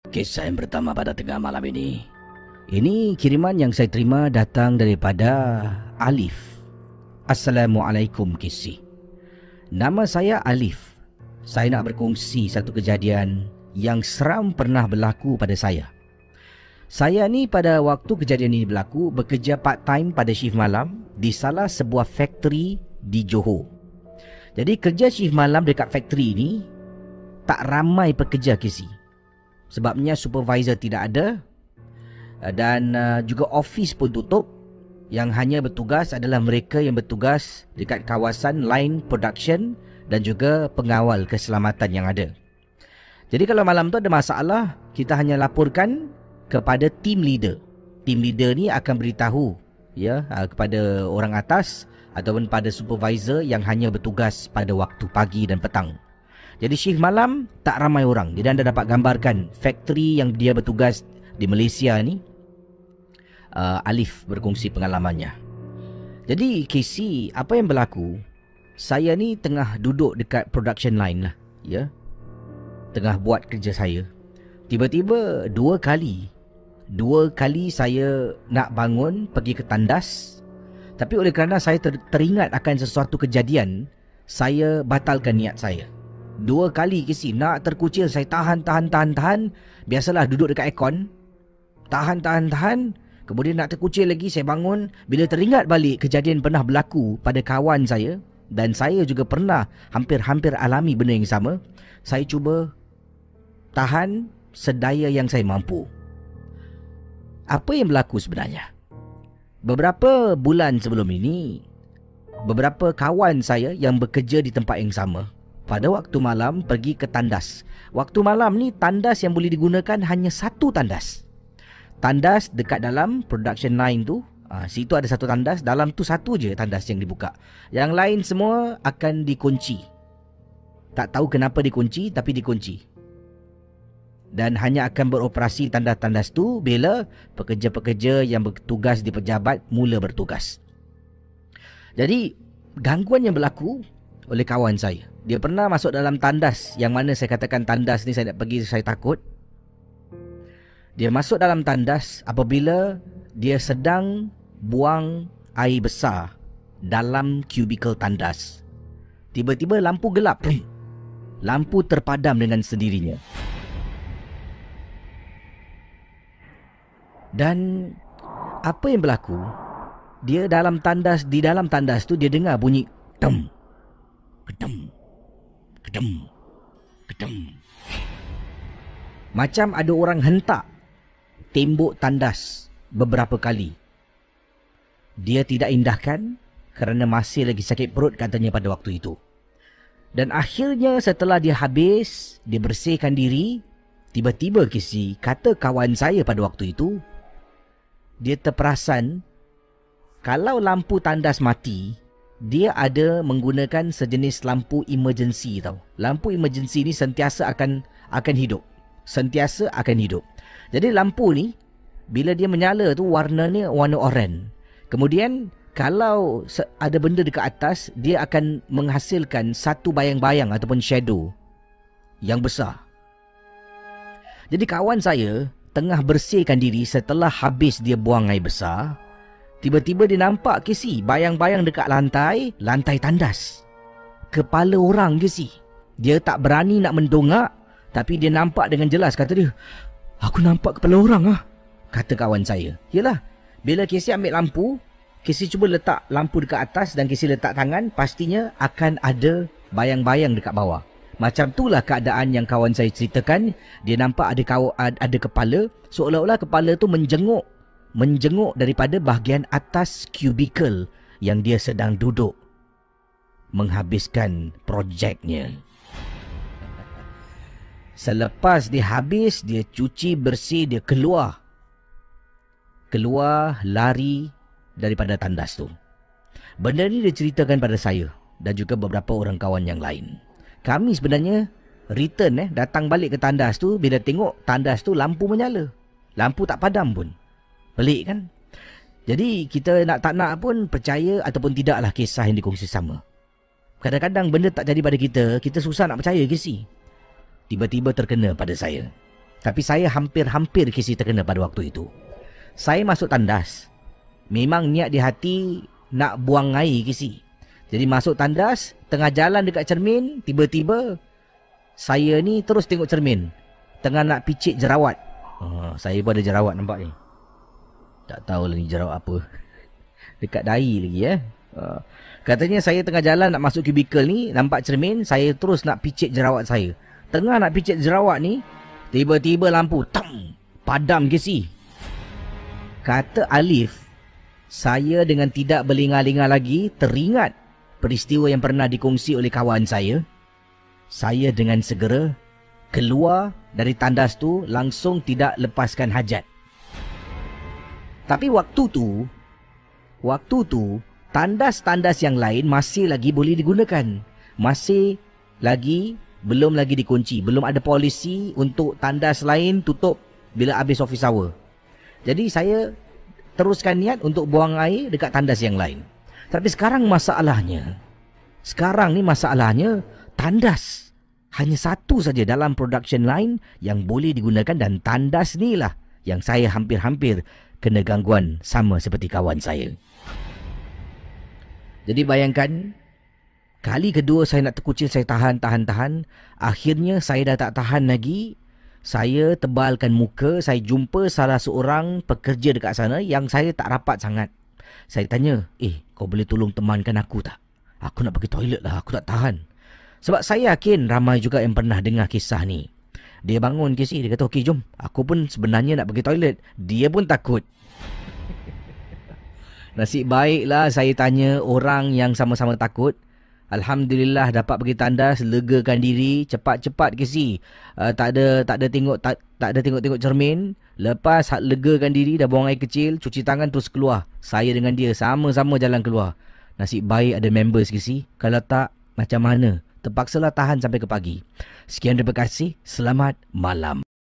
Kisah yang pertama pada tengah malam ini. Ini kiriman yang saya terima datang daripada Alif. Assalamualaikum Kisi. Nama saya Alif. Saya nak berkongsi satu kejadian yang seram pernah berlaku pada saya. Saya ni pada waktu kejadian ini berlaku bekerja part time pada shift malam di salah sebuah factory di Johor. Jadi kerja shift malam dekat factory ini tak ramai pekerja Kisi. Sebabnya supervisor tidak ada dan juga office pun tutup. Yang hanya bertugas adalah mereka yang bertugas dekat kawasan line production dan juga pengawal keselamatan yang ada. Jadi kalau malam tu ada masalah, kita hanya laporkan kepada team leader. Team leader ni akan beritahu kepada orang atas ataupun pada supervisor yang hanya bertugas pada waktu pagi dan petang. Jadi shift malam tak ramai orang. Jadi anda dapat gambarkan factory yang dia bertugas di Malaysia ni. Alif berkongsi pengalamannya. Jadi Casey, apa yang berlaku? Saya ni tengah duduk dekat production line lah, tengah buat kerja saya. Tiba-tiba dua kali saya nak bangun pergi ke tandas. Tapi oleh kerana saya teringat akan sesuatu kejadian, saya batalkan niat saya. Dua kali Casey nak terkucil, saya tahan. Biasalah duduk dekat aircon, tahan. Kemudian nak terkucil lagi, saya bangun. Bila teringat balik kejadian pernah berlaku pada kawan saya, dan saya juga pernah hampir-hampir alami benda yang sama, saya cuba tahan sedaya yang saya mampu. Apa yang berlaku sebenarnya? Beberapa bulan sebelum ini, beberapa kawan saya yang bekerja di tempat yang sama, pada waktu malam pergi ke tandas. Waktu malam ni tandas yang boleh digunakan hanya satu tandas. Tandas dekat dalam production line tu, situ ada satu tandas, dalam tu satu je tandas yang dibuka. Yang lain semua akan dikunci. Tak tahu kenapa dikunci, tapi dikunci. Dan hanya akan beroperasi tandas-tandas tu bila pekerja-pekerja yang bertugas di pejabat mula bertugas. Jadi, gangguan yang berlaku oleh kawan saya. Dia pernah masuk dalam tandas, yang mana saya katakan tandas ni saya nak pergi, saya takut. Dia masuk dalam tandas apabila dia sedang buang air besar dalam kubikel tandas. Tiba-tiba lampu gelap. Lampu terpadam dengan sendirinya. Dan apa yang berlaku? Dia dalam tandas, di dalam tandas tu dia dengar bunyi kedem, kedem, kedem, kedem. Macam ada orang hentak tembok tandas beberapa kali. Dia tidak indahkan kerana masih lagi sakit perut katanya pada waktu itu. Dan akhirnya setelah dia habis, dia bersihkan diri, tiba-tiba kata kawan saya pada waktu itu, dia terperasan kalau lampu tandas mati, dia ada menggunakan sejenis lampu emergency tau. Lampu emergency ni sentiasa akan hidup. Sentiasa akan hidup. Jadi lampu ni bila dia menyala tu warnanya warna oranye. Kemudian kalau ada benda dekat atas, dia akan menghasilkan satu bayang-bayang ataupun shadow yang besar. Jadi kawan saya tengah bersihkan diri setelah habis dia buang air besar. Tiba-tiba dia nampak bayang-bayang dekat lantai tandas. Kepala orang Dia tak berani nak mendongak, tapi dia nampak dengan jelas. Kata dia, "Aku nampak kepala orang kata kawan saya. Yelah, bila Casey ambil lampu, Casey cuba letak lampu dekat atas dan Casey letak tangan, pastinya akan ada bayang-bayang dekat bawah. Macam itulah keadaan yang kawan saya ceritakan. Dia nampak ada kepala, seolah-olah kepala tu menjenguk daripada bahagian atas kubikel yang dia sedang duduk menghabiskan projeknya. Selepas dia habis, dia cuci bersih, dia keluar lari daripada tandas tu. Benda ni dia ceritakan pada saya dan juga beberapa orang kawan yang lain. Kami sebenarnya return datang balik ke tandas tu, bila tengok tandas tu lampu menyala. Lampu tak padam pun. Pelik kan? Jadi kita tak nak pun percaya ataupun tidaklah kisah yang dikongsi sama. Kadang-kadang benda tak jadi pada kita, kita susah nak percaya Casey. Tiba-tiba terkena pada saya. Tapi saya hampir-hampir Kisi terkena pada waktu itu. Saya masuk tandas. Memang niat di hati nak buang air Kisi. Jadi masuk tandas, tengah jalan dekat cermin, tiba-tiba saya ni terus tengok cermin. Tengah nak picit jerawat. Saya pun ada jerawat nampak ni. Tak tahu lah ni jerawat apa. Dekat dahi lagi Katanya saya tengah jalan nak masuk kubikel ni, nampak cermin, saya terus nak picit jerawat saya. Tengah nak picit jerawat ni, tiba-tiba lampu padam Kisi. Kata Alif, saya dengan tidak berlingar-lingar lagi teringat peristiwa yang pernah dikongsi oleh kawan saya. Saya dengan segera keluar dari tandas tu, langsung tidak lepaskan hajat. Tapi waktu tu tandas-tandas yang lain masih lagi boleh digunakan. Belum lagi dikunci. Belum ada polisi untuk tandas lain tutup bila habis office hour. Jadi saya teruskan niat untuk buang air dekat tandas yang lain. Tapi sekarang ni masalahnya tandas hanya satu saja dalam production line yang boleh digunakan, dan tandas ni lah yang saya hampir-hampir kena gangguan sama seperti kawan saya. Jadi bayangkan, kali kedua saya nak terkucil, saya tahan. Akhirnya saya dah tak tahan lagi. Saya tebalkan muka, saya jumpa salah seorang pekerja dekat sana yang saya tak rapat sangat. Saya tanya, kau boleh tolong temankan aku tak? Aku nak pergi toilet lah, aku tak tahan. Sebab saya yakin ramai juga yang pernah dengar kisah ni. Dia bangun Kisi, dia kata, okey jom. Aku pun sebenarnya nak pergi toilet. Dia pun takut. Nasib baiklah saya tanya orang yang sama-sama takut. Alhamdulillah dapat pergi tandas, legakan diri, cepat-cepat Kisi. Tak ada tengok cermin. Lepas legakan diri, dah buang air kecil, cuci tangan terus keluar. Saya dengan dia sama-sama jalan keluar. Nasib baik ada members Kisi. Kalau tak, macam mana? Terpaksalah tahan sampai ke pagi. Sekian, terima kasih. Selamat malam.